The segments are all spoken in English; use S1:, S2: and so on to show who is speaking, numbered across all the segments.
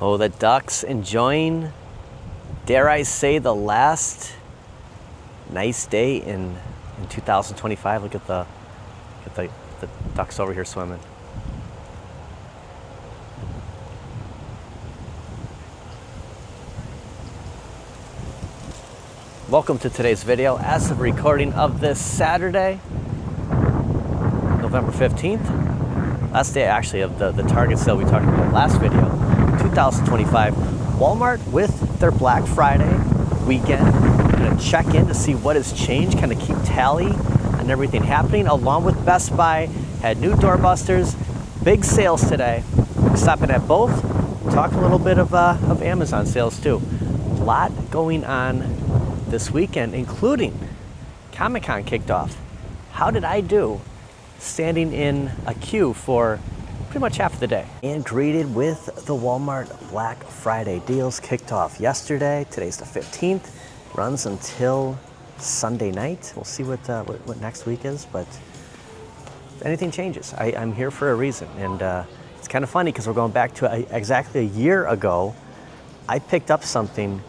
S1: Oh, the Ducks enjoying, dare I say, the last nice day in 2025. Look at the ducks over here swimming. Welcome to today's video. As of recording of this Saturday, November 15th, last day actually of the Target sale we talked about last video, 2025. Walmart with their Black Friday weekend. I'm gonna check in to see what has changed, kind of keep tally on everything happening, along with Best Buy. Had new doorbusters, big sales today. Stopping at both, talk a little bit of Amazon sales too. A lot going on this weekend, including Comic-Con kicked off. How did I do standing in a queue for pretty much half of the day? And greeted with the Walmart Black Friday deals kicked off yesterday. Today's the 15th, runs until Sunday night. We'll see what next week is, but if anything changes, I'm here for a reason. And it's kind of funny because we're going back to exactly a year ago. I picked up something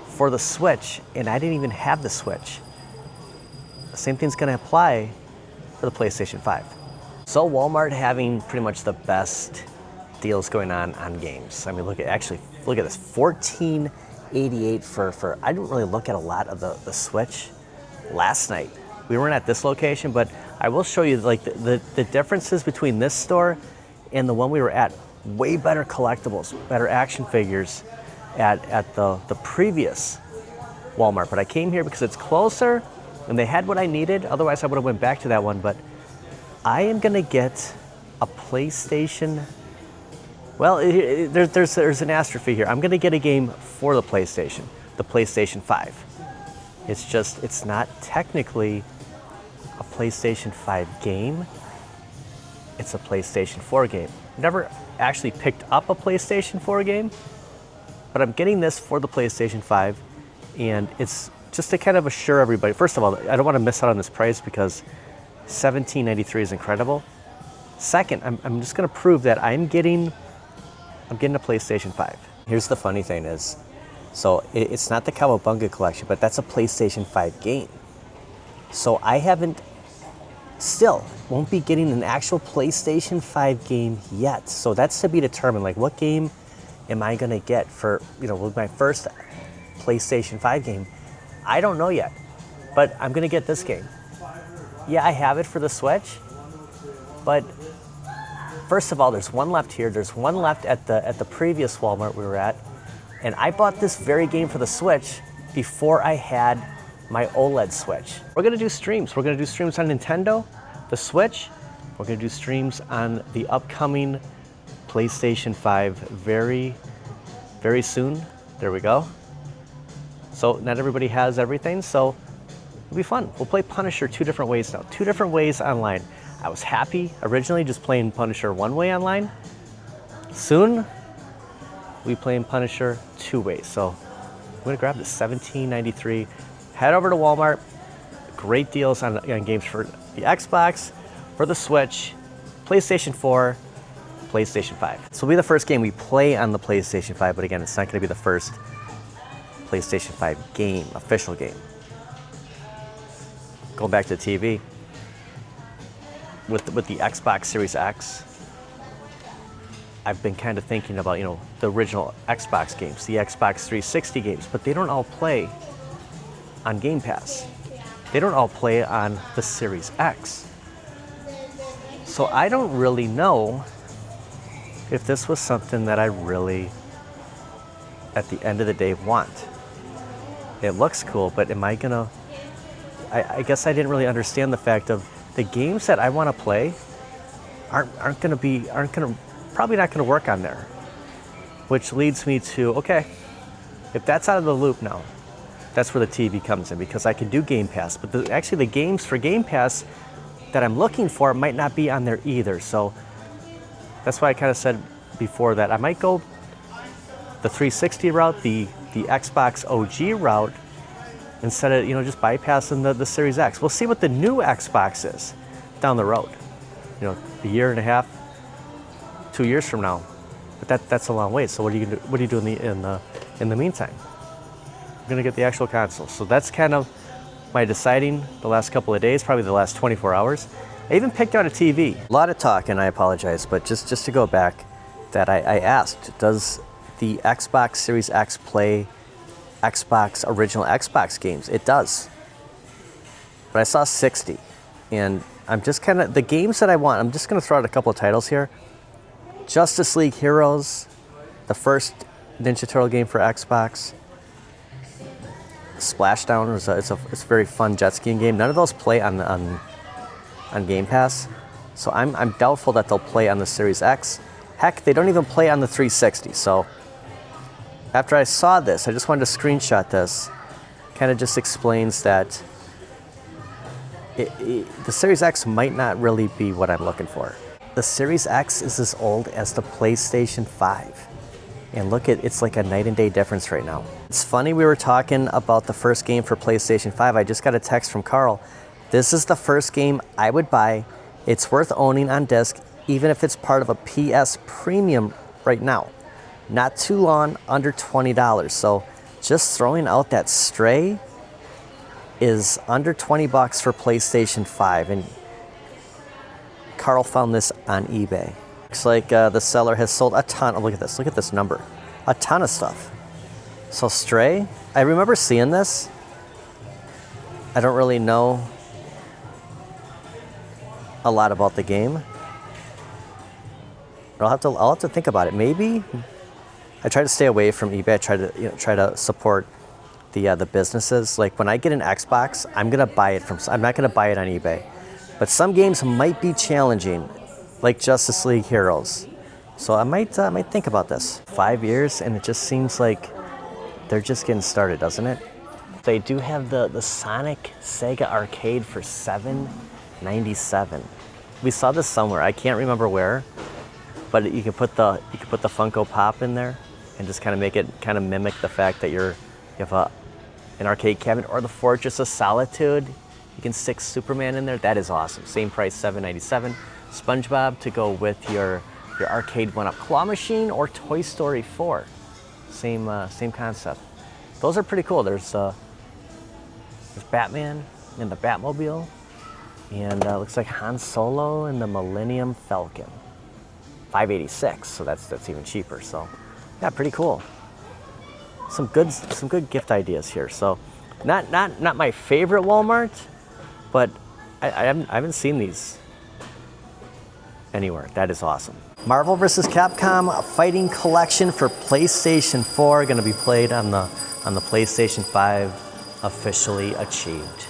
S1: for the Switch, and I didn't even have the Switch. The same thing's gonna apply for the PlayStation 5. So Walmart having pretty much the best deals going on games. I mean, look at this, $14.88 for I didn't really look at a lot of the Switch last night. We weren't at this location, but I will show you like the differences between this store and the one we were at. Way better collectibles, better action figures at the previous Walmart, but I came here because it's closer and they had what I needed. Otherwise I would have went back to that one, but I am gonna get a PlayStation. Well, there's an asterisk here. I'm gonna get a game for the PlayStation 5. It's not technically a PlayStation 5 game. It's a PlayStation 4 game. Never actually picked up a PlayStation 4 game, but I'm getting this for the PlayStation 5, and it's just to kind of assure everybody. First of all, I don't want to miss out on this price because $17.93 is incredible. Second, I'm just going to prove that I'm getting a PlayStation 5. Here's the funny thing is, so it's not the Cowabunga collection, but that's a PlayStation 5 game. So I won't be getting an actual PlayStation 5 game yet. So that's to be determined. Like, what game am I gonna get for, my first PlayStation 5 game? I don't know yet, but I'm gonna get this game. Yeah, I have it for the Switch, but first of all, there's one left here. There's one left at the previous Walmart we were at, and I bought this very game for the Switch before I had my OLED Switch. We're gonna do streams. We're gonna do streams on Nintendo, the Switch. We're gonna do streams on the upcoming PlayStation 5 very, very soon. There we go. So not everybody has everything, so it'll be fun. We'll play Punisher two different ways now, two different ways online. I was happy originally just playing Punisher one way online. Soon, we playing Punisher two ways. So I'm gonna grab this $17.93. Head over to Walmart. Great deals on games for the Xbox, for the Switch, PlayStation 4, PlayStation 5. This will be the first game we play on the PlayStation 5, but again, it's not gonna be the first PlayStation 5 game, official game. Going back to the TV, with the Xbox Series X, I've been kind of thinking about, the original Xbox games, the Xbox 360 games, but they don't all play on Game Pass. They don't all play on the Series X. So I don't really know if this was something that I really, at the end of the day, want. It looks cool, but am I gonna, I guess I didn't really understand the fact of the games that I want to play probably not gonna work on there. Which leads me to, okay, if that's out of the loop now, that's where the TV comes in, because I can do Game Pass, but actually the games for Game Pass that I'm looking for might not be on there either. So that's why I kind of said before that I might go the 360 route, the Xbox OG route, instead of just bypassing the Series X. We'll see what the new Xbox is down the road. A year and a half, 2 years from now. But that's a long wait. So what do you do in the meantime? I'm gonna get the actual console. So that's kind of my deciding the last couple of days, probably the last 24 hours. I even picked out a TV. A lot of talk, and I apologize, but just to go back, that I asked, does the Xbox Series X play original Xbox games? It does. But I saw 60, and I'm just kind of, the games that I want, I'm just gonna throw out a couple of titles here. Justice League Heroes, the first Ninja Turtle game for Xbox. Splashdown, it's a very fun jet skiing game. None of those play on Game Pass, so I'm doubtful that they'll play on the Series X. Heck, they don't even play on the 360. So after I saw this, I just wanted to screenshot this. Kind of just explains that the Series X might not really be what I'm looking for. The Series X is as old as the PlayStation 5. And look it's like a night and day difference right now. It's funny, we were talking about the first game for PlayStation 5. I just got a text from Carl. This is the first game I would buy. It's worth owning on disc, even if it's part of a PS Premium right now. Not too long, under $20. So just throwing out that Stray is under 20 bucks for PlayStation 5. And Carl found this on eBay. Looks like the seller has sold a ton. Oh, look at this number. A ton of stuff. So Stray, I remember seeing this. I don't really know a lot about the game. I'll have to think about it. Maybe I try to stay away from eBay. I try to support the businesses. Like when I get an Xbox, I'm not gonna buy it on eBay. But some games might be challenging, like Justice League Heroes. So I might think about this. 5 years, and it just seems like they're just getting started, doesn't it? They do have the Sonic Sega Arcade for $7.97. We saw this somewhere. I can't remember where, but you can put the Funko Pop in there and just kind of make it kind of mimic the fact that you have an arcade cabinet, or the Fortress of Solitude. You can stick Superman in there. That is awesome. Same price, $7.97. SpongeBob to go with your arcade one-up claw machine, or Toy Story 4. Same concept. Those are pretty cool. There's Batman in the Batmobile, and looks like Han Solo and the Millennium Falcon. $5.86. So that's even cheaper. So yeah, pretty cool. Some good gift ideas here. So not my favorite Walmart, but I haven't seen these anywhere. That is awesome. Marvel vs. Capcom Fighting Collection for PlayStation 4, going to be played on the PlayStation 5. Officially achieved.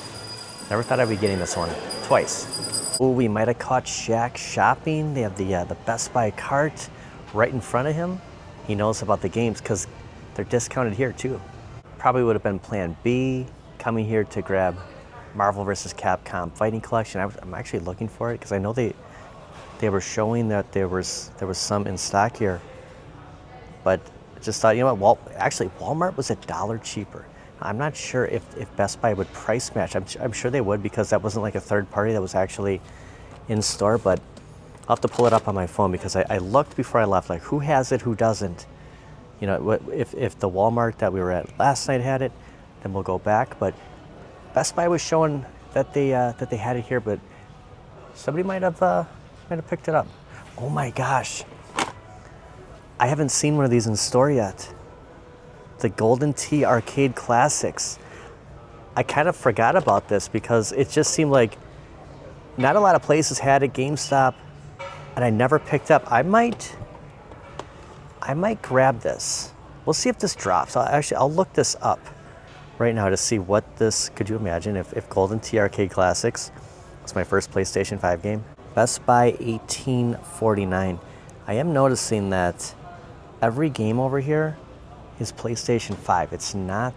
S1: Never thought I'd be getting this one twice. Ooh, we might have caught Shaq shopping. They have the Best Buy cart right in front of him. He knows about the games because they're discounted here too. Probably would have been Plan B, coming here to grab Marvel vs. Capcom Fighting Collection. I'm actually looking for it because I know they were showing that there was some in stock here, but I just thought, you know what? Actually, Walmart was $1 cheaper. I'm not sure if Best Buy would price match. I'm sure they would, because that wasn't like a third party, that was actually in store. But I'll have to pull it up on my phone, because I looked before I left, like who has it, who doesn't. You know, if the Walmart that we were at last night had it, then we'll go back. But Best Buy was showing that they had it here, but somebody might have picked it up. Oh my gosh, I haven't seen one of these in store yet. The Golden Tee Arcade Classics. I kind of forgot about this because it just seemed like not a lot of places had it. GameStop, and I never picked up. I might grab this. We'll see if this drops. I'll look this up right now to see what this. Could you imagine if Golden Tee Arcade Classics was my first PlayStation 5 game? Best Buy $18.49. I am noticing that every game over here is PlayStation 5. It's not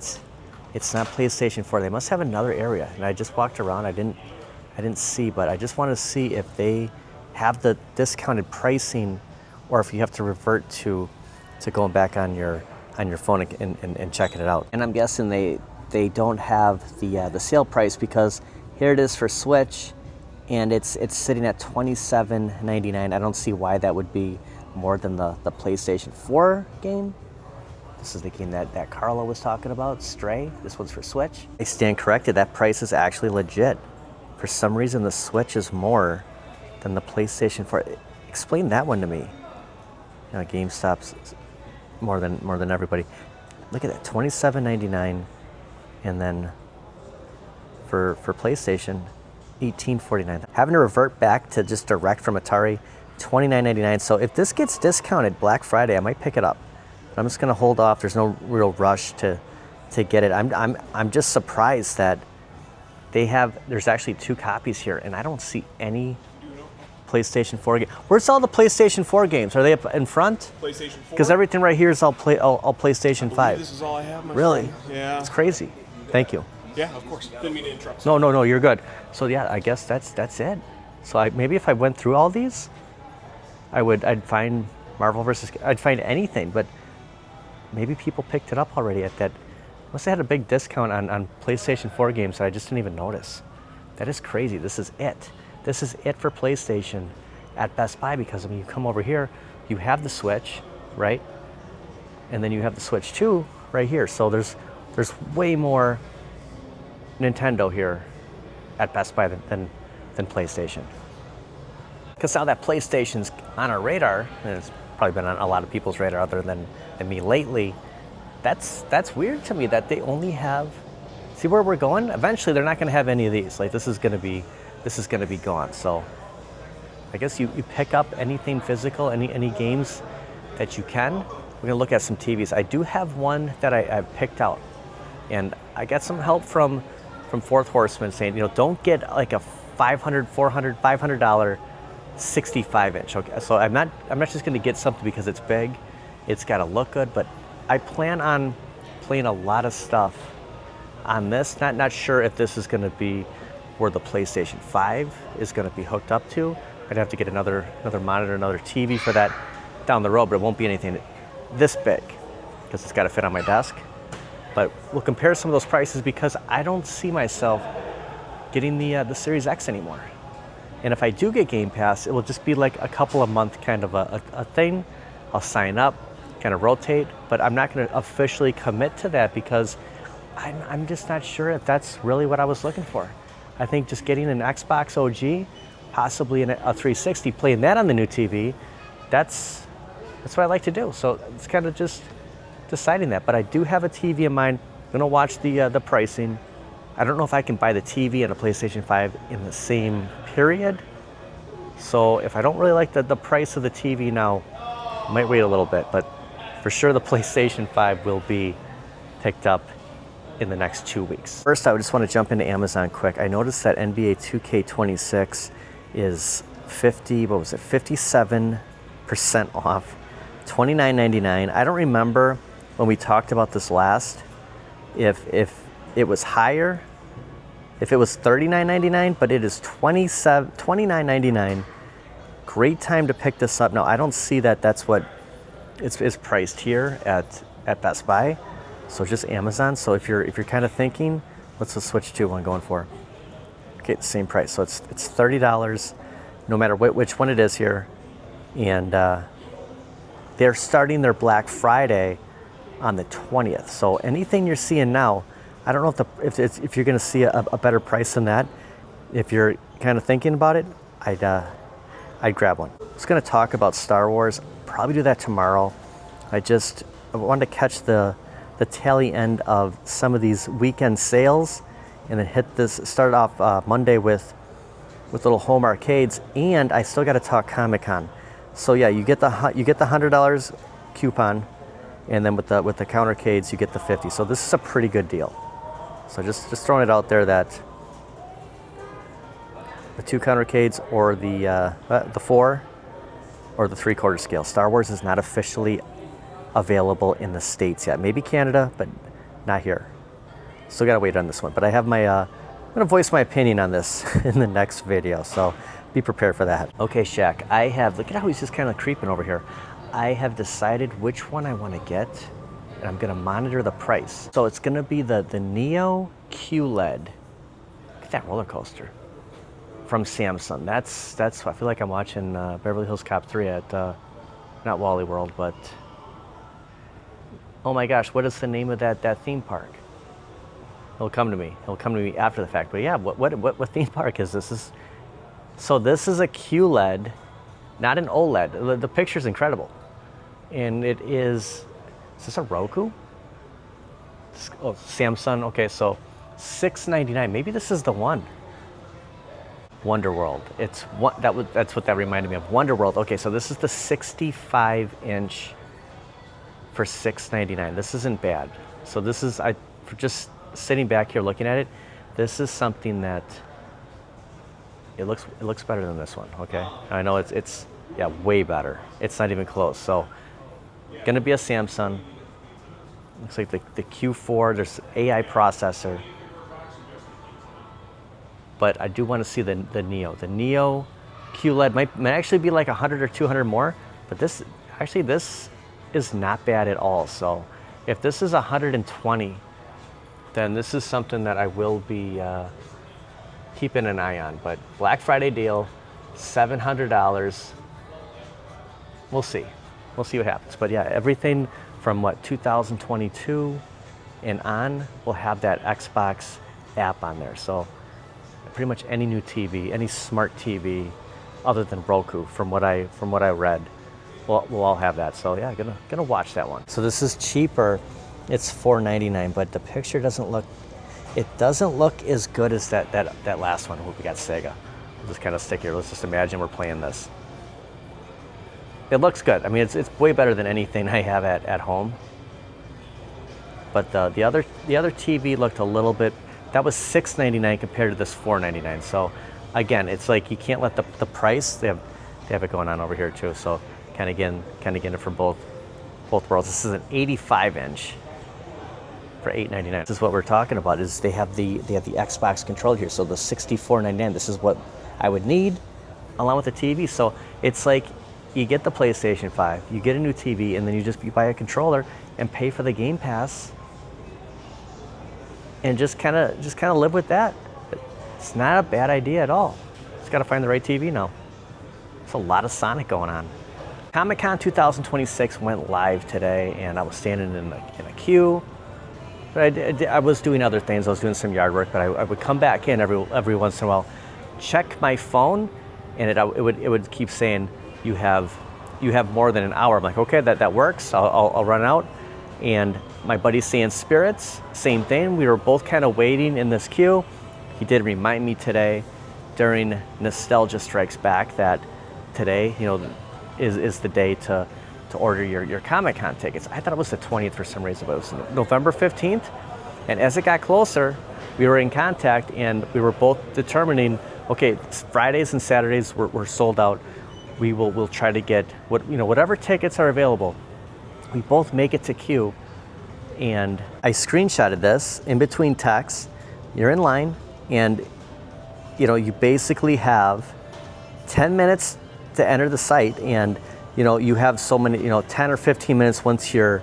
S1: PlayStation 4. They must have another area. And I just walked around. I didn't see, but I just want to see if they have the discounted pricing, or if you have to revert to going back on your phone and checking it out. And I'm guessing they don't have the sale price, because here it is for Switch, and it's sitting at $27.99. I don't see why that would be more than the PlayStation 4 game. This is the game that Carla was talking about, Stray. This one's for Switch. I stand corrected, that price is actually legit. For some reason, the Switch is more than the PlayStation 4. Explain that one to me. You know, GameStop's more than everybody. Look at that, $27.99, and then for PlayStation, $18.49. Having to revert back to just direct from Atari, $29.99. So if this gets discounted Black Friday, I might pick it up. I'm just gonna hold off. There's no real rush to get it. I'm just surprised that there's actually 2 copies here, and I don't see any PlayStation 4 games. Where's all the PlayStation 4 games? Are they up in front?
S2: PlayStation 4?
S1: Because everything right here is all PlayStation 5.
S2: This is all I have, my
S1: Really?
S2: friend. Yeah.
S1: It's crazy. Thank you.
S2: Yeah, of course. Didn't mean to interrupt.
S1: No, you're good. So yeah, I guess that's it. So maybe if I went through all these, I'd find Marvel versus, I'd find anything, but maybe people picked it up already at that. Must have had a big discount on PlayStation 4 games that I just didn't even notice. That is crazy. This is it. This is it for PlayStation at Best Buy, because I mean, you come over here, you have the Switch, right? And then you have the Switch 2 right here. So there's way more Nintendo here at Best Buy than PlayStation. Because now that PlayStation's on our radar, and it's probably been on a lot of people's radar other than me lately, that's weird to me that they only have, see where we're going? Eventually they're not gonna have any of these. Like this is gonna be gone. So I guess you pick up anything physical, any games that you can. We're gonna look at some TVs. I do have one that I picked out, and I got some help from Fourth Horseman saying, you know, don't get like a $500, $400, $500 65-inch. Okay, so I'm not just gonna get something because it's big. It's gotta look good, but I plan on playing a lot of stuff on this. Not sure if this is gonna be where the PlayStation 5 is gonna be hooked up to. I'd have to get another monitor, another TV for that down the road, but it won't be anything this big because it's gotta fit on my desk. But we'll compare some of those prices because I don't see myself getting the Series X anymore. And if I do get Game Pass, it will just be like a couple of month kind of a thing. I'll sign up, kind of rotate, but I'm not gonna officially commit to that because I'm just not sure if that's really what I was looking for. I think just getting an Xbox OG, possibly a 360, playing that on the new TV, that's what I like to do. So it's kind of just deciding that. But I do have a TV in mind. I'm gonna watch the pricing. I don't know if I can buy the TV and a PlayStation 5 in the same period. So if I don't really like the price of the TV now, I might wait a little bit. But for sure the PlayStation 5 will be picked up in the next 2 weeks. First, I just want to jump into Amazon quick. I noticed that NBA 2K26 is 57% off, $29.99. I don't remember when we talked about this last, if it was higher, if it was $39.99, but it is $29.99. Great time to pick this up. Now, I don't see that that's what it's priced here at Best Buy. So just Amazon. So if you're kind of thinking, what's the Switch 2 one going for? Okay, the same price. So it's $30, no matter which one it is here. And they're starting their Black Friday on the 20th. So anything you're seeing now, I don't know if you're going to see a better price than that. If you're kind of thinking about it, I'd grab one. I was going to talk about Star Wars. Probably do that tomorrow. I wanted to catch the tail end of some of these weekend sales, and then start off Monday with little home arcades, and I still got to talk Comic-Con. So yeah, you get the $100 coupon, and then with the countercades you get the 50. So this is a pretty good deal. So just throwing it out there that the 2 countercades or the 4 or the 3/4 scale. Star Wars is not officially available in the States yet. Maybe Canada, but not here. Still gotta wait on this one. But I have I'm gonna voice my opinion on this in the next video, so be prepared for that. Okay, Shaq, look at how he's just kind of creeping over here. I have decided which one I want to get, and I'm gonna monitor the price. So it's gonna be the Neo QLED. Look at that roller coaster from Samsung. That's I feel like I'm watching Beverly Hills Cop 3 at not Wally World, but oh my gosh, what is the name of that theme park? It'll come to me. It'll come to me after the fact. But yeah, what theme park is this? This is a QLED, not an OLED. The picture's incredible, and it is. Is this a Roku? Oh, Samsung. Okay, so $6.99. Maybe this is the one. Wonder World. That's what that reminded me of. Wonder World. Okay, so this is the 65-inch for $6.99. This isn't bad. So this is for just sitting back here looking at it. This is something that it looks better than this one. Okay, I know it's yeah, way better. It's not even close. So gonna be a Samsung. Looks like the Q4. There's AI processor. But I do want to see the Neo. The Neo QLED might actually be like 100 or 200 more, but this is not bad at all. So if this is 120, then this is something that I will be keeping an eye on. But Black Friday deal, $700. We'll see. We'll see what happens. But yeah, everything from 2022 and on will have that Xbox app on there. So pretty much any new TV, any smart TV, other than Roku, from what I read, we'll all have that. So yeah, gonna watch that one. So this is cheaper. It's $4.99, but the picture doesn't look as good as that last one. We got Sega. We'll just kind of stick here. Let's just imagine we're playing this. It looks good. I mean, it's way better than anything I have at home. But the other TV looked a little bit. That was $6.99 compared to this $4.99. So again, it's like you can't let the price. They have it going on over here too. So kind of getting it for both worlds. This is an 85-inch for $8.99. This is what we're talking about. Is they have the Xbox controller here. So the $64.99. This is what I would need along with the TV. So it's like you get the PlayStation 5, you get a new TV, and then you buy a controller and pay for the Game Pass. And just kind of live with that. It's not a bad idea at all. Just got to find the right TV now. There's a lot of Sonic going on. Comic-Con 2026 went live today, and I was standing in a queue. But I was doing other things. I was doing some yard work, but I would come back in every once in a while, check my phone, and it would keep saying you have more than an hour. I'm like, okay, that works. I'll run out. And my buddy Sand Spirits, same thing. We were both kind of waiting in this queue. He did remind me today during Nostalgia Strikes Back that today, is the day to order your Comic-Con tickets. I thought it was the 20th for some reason, but it was November 15th. And as it got closer, we were in contact and we were both determining, okay, Fridays and Saturdays were sold out. We'll try to get whatever tickets are available. We both make it to queue, and I screenshotted this in between texts. You're in line, and you basically have 10 minutes to enter the site, and you have so many 10 or 15 minutes once you're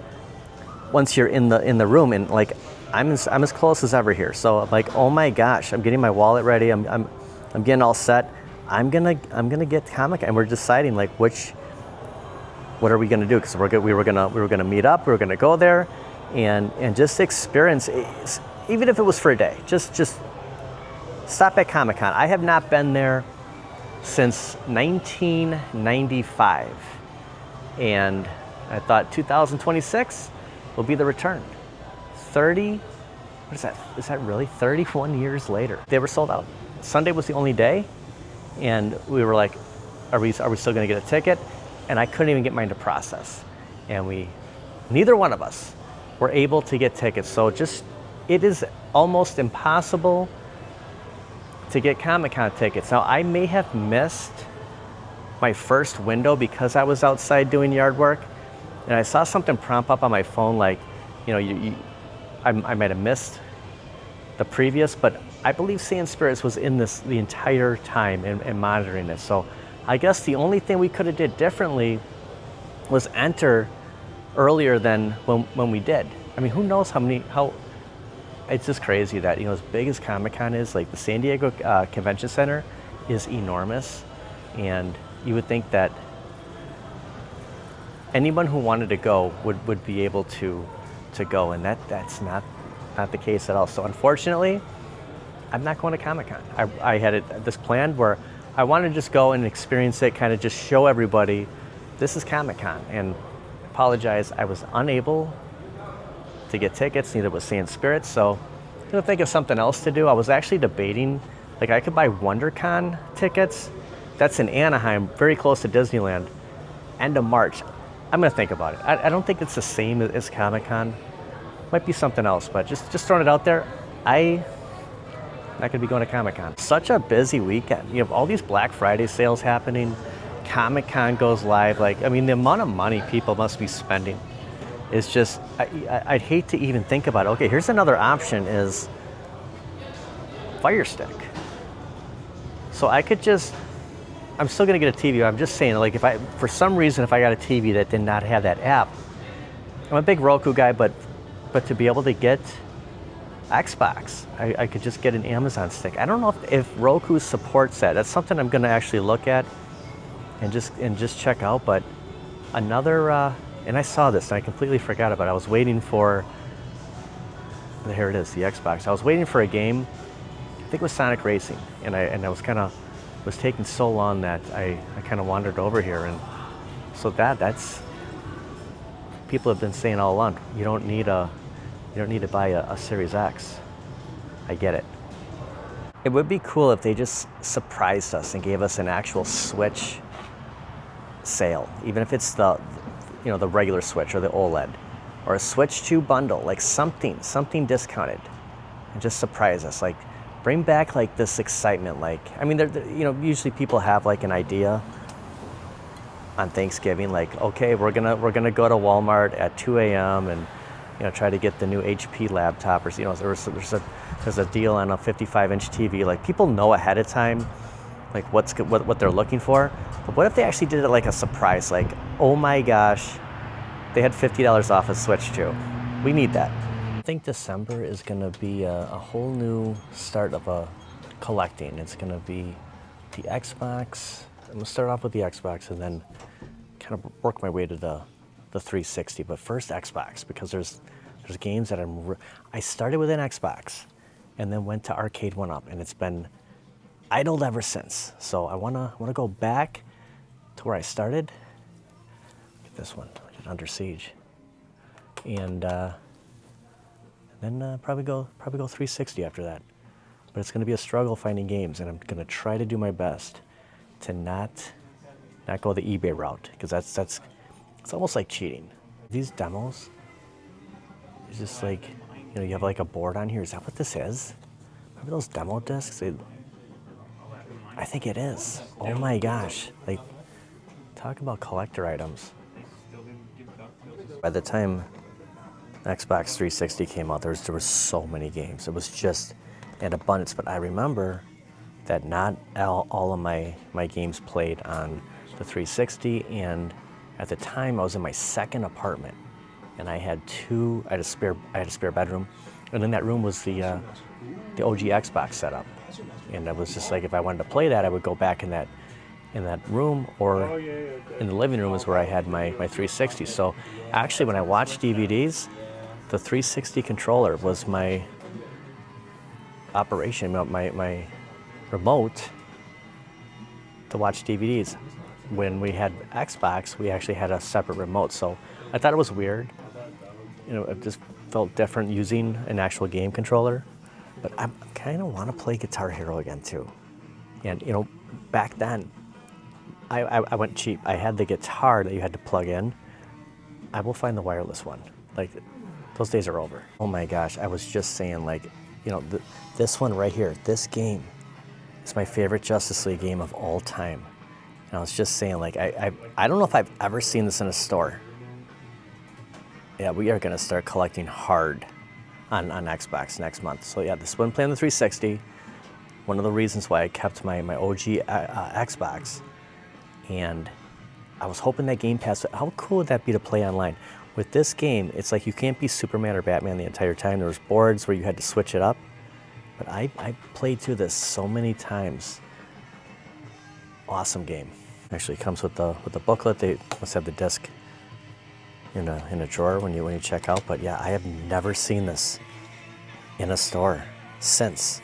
S1: in the room, and like I'm as close as ever here. So I'm like, oh my gosh, I'm getting my wallet ready. I'm getting all set. I'm gonna get Comic, and we're deciding like what are we gonna do? Because we were gonna meet up. We were gonna go there, and just experience, even if it was for a day. Just stop at Comic-Con. I have not been there since 1995, and I thought 2026 will be the return. 30. What is that? Is that really 31 years later? They were sold out. Sunday was the only day, and we were like, are we still gonna get a ticket? And I couldn't even get mine to process. And neither one of us were able to get tickets. So it is almost impossible to get Comic-Con tickets. Now, I may have missed my first window because I was outside doing yard work, and I saw something prompt up on my phone like, I might have missed the previous, but I believe Sand Spirits was in this the entire time and monitoring it. So I guess the only thing we could have did differently was enter earlier than when we did. I mean, who knows how it's just crazy that, as big as Comic-Con is, like the San Diego Convention Center is enormous, and you would think that anyone who wanted to go would be able to go, and that's not the case at all. So unfortunately, I'm not going to Comic-Con. I had this planned where I wanted to just go and experience it, kind of just show everybody this is Comic-Con. And apologize, I was unable to get tickets, neither was Sand Spirit, so I'm gonna think of something else to do. I was actually debating, like I could buy WonderCon tickets. That's in Anaheim, very close to Disneyland, end of March. I'm gonna think about it. I don't think it's the same as Comic-Con. Might be something else, but just throwing it out there. I'm not gonna be going to Comic-Con. Such a busy weekend. You have all these Black Friday sales happening. Comic-Con goes live. Like, I mean, the amount of money people must be spending is just, I'd hate to even think about it. Okay, here's another option is Fire Stick. So I could just, I'm still gonna get a TV. I'm just saying, like, for some reason, if I got a TV that did not have that app, I'm a big Roku guy, but to be able to get Xbox, I could just get an Amazon stick. I don't know if Roku supports that. That's something I'm gonna actually look at and just check out. But another, and I saw this and I completely forgot about it. I was waiting for, here it is, the Xbox. I was waiting for a game, I think it was Sonic Racing, and I was taking so long that I kind of wandered over here, and so that's, people have been saying all along, you don't need to buy a Series X. I get it. It would be cool if they just surprised us and gave us an actual Switch sale, even if it's the regular Switch or the OLED, or a Switch 2 bundle, like something discounted, and just surprise us. Like, bring back like this excitement. Like, I mean, usually people have like an idea on Thanksgiving, like, okay, we're gonna go to Walmart at 2 a.m. and try to get the new HP laptop, or there's a deal on a 55-inch TV. Like, people know ahead of time, like what they're looking for. But what if they actually did it like a surprise? Like, oh my gosh, they had $50 off a Switch 2. We need that. I think December is gonna be a whole new start of a collecting. It's gonna be the Xbox. I'm gonna start off with the Xbox and then kind of work my way to the 360. But first Xbox, because there's games that I started with an Xbox and then went to Arcade 1-Up, and it's been idled ever since. So I wanna go back to where I started. Get this one, Under Siege, and then probably go 360 after that. But it's gonna be a struggle finding games, and I'm gonna try to do my best to not go the eBay route, because that's it's almost like cheating. These demos, it's just like, you have like a board on here. Is that what this is? Remember those demo discs? I think it is. Oh my gosh. Like, talk about collector items. By the time Xbox 360 came out, there was so many games. It was just an abundance. But I remember that not all of my games played on the 360, and at the time I was in my second apartment, and I had a spare bedroom, and in that room was the OG Xbox setup. And I was just like, if I wanted to play that, I would go back in that room, or in the living room is where I had my 360. So actually, when I watched DVDs, the 360 controller was my operation, my remote to watch DVDs. When we had Xbox, we actually had a separate remote. So I thought it was weird. It just felt different using an actual game controller. But I kind of want to play Guitar Hero again too. And back then, I went cheap. I had the guitar that you had to plug in. I will find the wireless one. Like, those days are over. Oh my gosh, I was just saying, like, this one right here, this game is my favorite Justice League game of all time. And I was just saying, like, I don't know if I've ever seen this in a store. Yeah, we are gonna start collecting hard on Xbox next month. So yeah, this one playing the 360. One of the reasons why I kept my OG Xbox. And I was hoping that Game Pass, how cool would that be to play online? With this game, it's like you can't be Superman or Batman the entire time. There was boards where you had to switch it up. But I played through this so many times. Awesome game. Actually, it comes with the booklet. They must have the disc in a drawer when you check out. But yeah, I have never seen this in a store since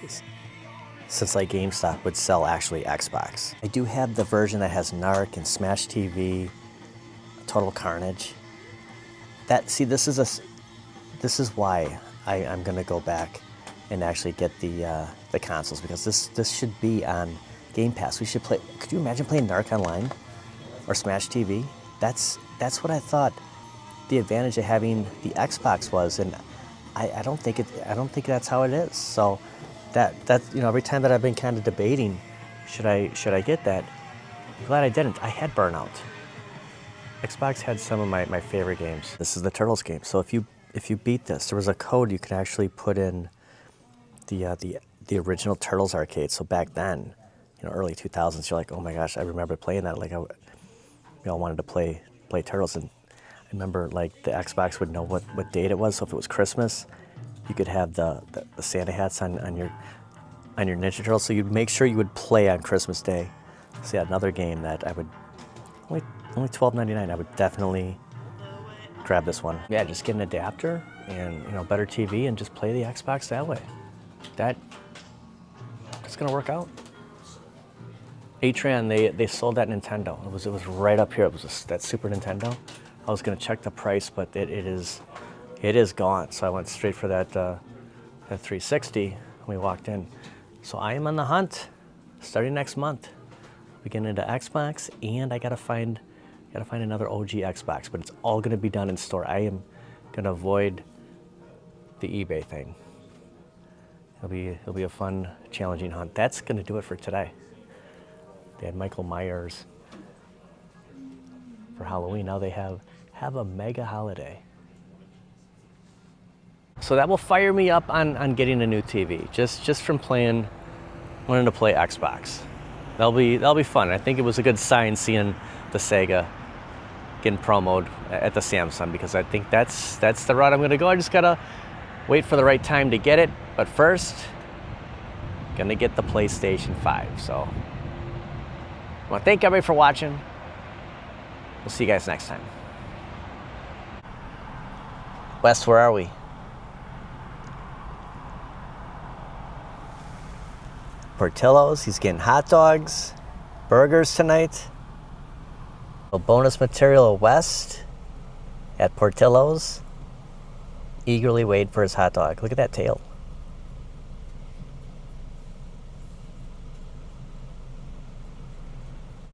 S1: like GameStop would sell actually Xbox. I do have the version that has Narc and Smash TV, Total Carnage. This is why I'm gonna go back and actually get the consoles, because this should be on Game Pass. We should play. Could you imagine playing Narc online or Smash TV? That's what I thought the advantage of having the Xbox was, and I don't think that's how it is. So that every time that I've been kind of debating, should I get that? I'm glad I didn't. I had Burnout. Xbox had some of my favorite games. This is the Turtles game. So if you beat this, there was a code you could actually put in the original Turtles arcade. So back then, early 2000s, you're like, oh my gosh, I remember playing that. Like I wanted to play Turtles, and I remember like the Xbox would know what date it was. So if it was Christmas, you could have the Santa hats on your Ninja Turtles. So you'd make sure you would play on Christmas Day. So yeah, another game that I would only $12.99. I would definitely grab this one. Yeah, just get an adapter and better TV and just play the Xbox that way. That's gonna work out. Atreon, they sold that Nintendo. It was right up here. It was that Super Nintendo. I was gonna check the price, but it is gone. So I went straight for that 360 when we walked in. So I am on the hunt starting next month. We get into Xbox, and I gotta find another OG Xbox, but it's all gonna be done in store. I am gonna avoid the eBay thing. It'll be a fun, challenging hunt. That's gonna do it for today. They had Michael Myers for Halloween. Now they have a mega holiday. So that will fire me up on getting a new TV, just from wanting to play Xbox. That'll be fun. I think it was a good sign seeing the Sega getting promoted at the Samsung, because I think that's the route I'm gonna go. I just gotta wait for the right time to get it. But first, gonna get the PlayStation 5. So I wanna thank everybody for watching. We'll see you guys next time. Wes, where are we? Portillo's. He's getting hot dogs, burgers tonight. A bonus material West at Portillo's. Eagerly wait for his hot dog. Look at that tail.